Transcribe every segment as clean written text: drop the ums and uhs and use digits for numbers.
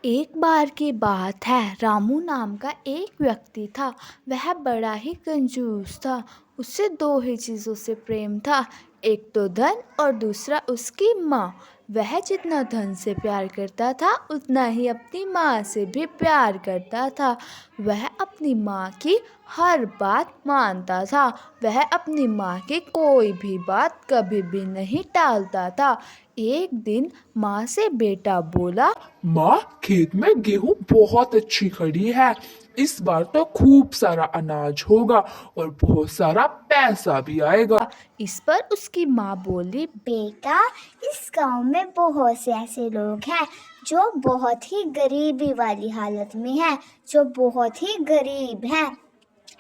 एक बार की बात है, रामू नाम का एक व्यक्ति था। वह बड़ा ही कंजूस था। उसे दो ही चीज़ों से प्रेम था, एक तो धन और दूसरा उसकी माँ। वह जितना धन से प्यार करता था उतना ही अपनी माँ से भी प्यार करता था। वह अपनी माँ की हर बात मानता था। वह अपनी माँ की कोई भी बात कभी भी नहीं टालता था। एक दिन माँ से बेटा बोला, माँ, खेत में गेहूं बहुत अच्छी खड़ी है। इस बार तो खूब सारा अनाज होगा और बहुत सारा पैसा भी आएगा। इस पर उसकी माँ बोली, बेटा, इस गांव में बहुत से ऐसे लोग हैं जो बहुत ही गरीबी वाली हालत में हैं, जो बहुत ही गरीब हैं,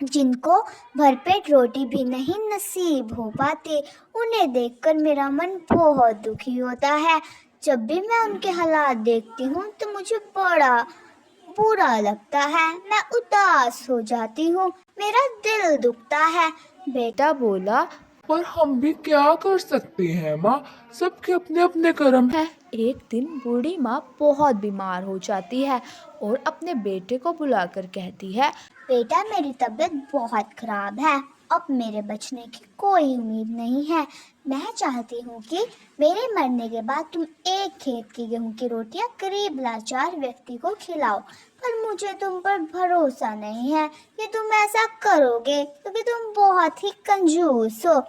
जिनको भरपेट रोटी भी नहीं नसीब हो पाती। उन्हें देखकर मेरा मन बहुत दुखी होता है। जब भी मैं उनके हालात देखती हूँ तो मुझे बड़ा बुरा लगता है। मैं उदास हो जाती हूँ, मेरा दिल दुखता है। बेटा बोला, पर हम भी क्या कर सकते हैं माँ, सबके अपने अपने कर्म हैं। है। एक दिन बूढ़ी माँ बहुत बीमार हो जाती है और अपने बेटे को बुलाकर कहती है, बेटा, मेरी तबीयत बहुत खराब है। अब मेरे बचने की कोई उम्मीद नहीं है। मैं चाहती हूँ कि मेरे मरने के बाद तुम एक खेत की गेहूं की रोटियां गरीब लाचार व्यक्ति को खिलाओ। पर मुझे तुम पर भरोसा नहीं है कि तुम ऐसा करोगे, क्योंकि तुम बहुत ही कंजूस हो।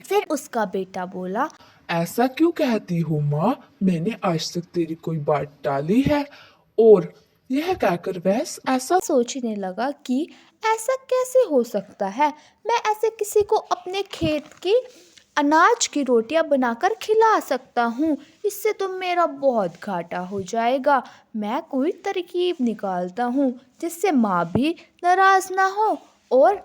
फिर उसका बेटा बोला, ऐसा क्यों कहती हो माँ, मैंने आज तक तेरी कोई बात टाली है? और यह कहकर वह ऐसा सोचने लगा कि ऐसा कैसे हो सकता है। मैं ऐसे किसी को अपने खेत की अनाज की रोटियां बनाकर खिला सकता हूँ। इससे तो मेरा बहुत घाटा हो जाएगा। मैं कोई तरकीब निकालता हूँ जिससे माँ भी नाराज़ ना हो और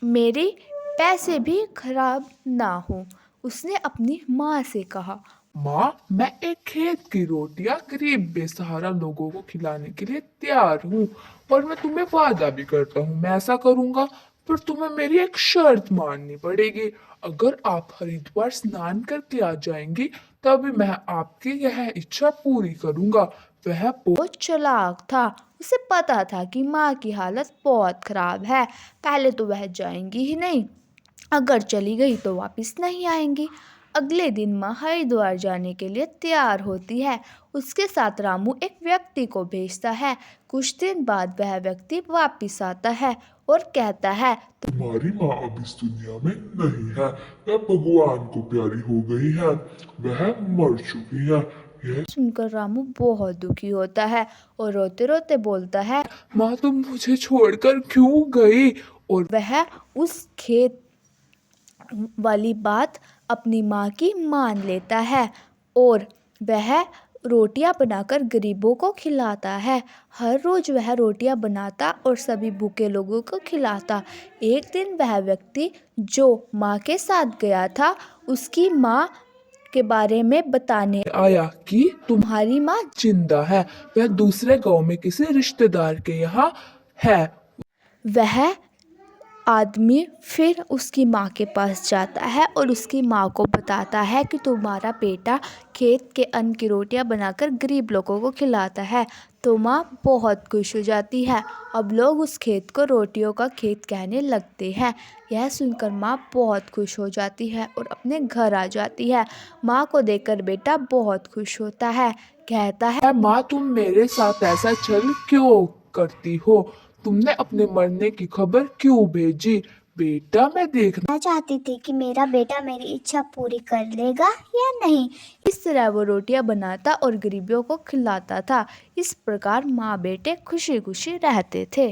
मेरे पैसे भी खराब ना हो। उसने अपनी माँ से कहा, माँ, मैं एक खेत की रोटियां गरीब बेसहारा लोगों को खिलाने के लिए तैयार हूँ और मैं तुम्हें वादा भी करता हूँ मैं ऐसा करूँगा। पर तुम्हें मेरी एक शर्त माननी पड़ेगी। अगर आप हरिद्वार स्नान करके आ जाएंगी तभी मैं आपकी यह इच्छा पूरी करूँगा। वह वो चालाक था। उसे पता था कि माँ की हालत बहुत खराब है। पहले तो वह जाएंगी ही नहीं, अगर चली गई तो वापस नहीं आएंगी। अगले दिन माँ हरिद्वार जाने के लिए तैयार होती है। उसके साथ रामू एक व्यक्ति को भेजता है। कुछ दिन बाद वह व्यक्ति वापस आता है और कहता है, तुम्हारी माँ अब इस दुनिया में नहीं है, वह भगवान को प्यारी हो गई है, वह मर चुकी है। यह सुनकर रामू बहुत दुखी होता है और रोते रोते बोलता है, माँ, तुम मुझे छोड़कर क्यों गई? और वह उस खेत वाली बात अपनी माँ की मान लेता है और वह रोटियां बनाकर गरीबों को खिलाता है। हर रोज़ वह रोटियां बनाता और सभी भूखे लोगों को खिलाता। एक दिन वह व्यक्ति जो माँ के साथ गया था उसकी माँ के बारे में बताने, आया कि तुम्हारी माँ जिंदा है, वह दूसरे गांव में किसी रिश्तेदार के यहाँ है। वह आदमी फिर उसकी माँ के पास जाता है और उसकी माँ को बताता है कि तुम्हारा बेटा खेत के अन्न की रोटियां बनाकर गरीब लोगों को खिलाता है। तो माँ बहुत खुश हो जाती है। अब लोग उस खेत को रोटियों का खेत कहने लगते हैं। यह सुनकर माँ बहुत खुश हो जाती है और अपने घर आ जाती है। माँ को देखकर बेटा बहुत खुश होता है, कहता है, माँ, तुम मेरे साथ ऐसा छल क्यों करती हो? तुमने अपने मरने की खबर क्यों भेजी? बेटा, मैं चाहती थी कि मेरा बेटा मेरी इच्छा पूरी कर लेगा या नहीं। इस तरह वो रोटियां बनाता और गरीबों को खिलाता था। इस प्रकार माँ बेटे खुशी खुशी रहते थे।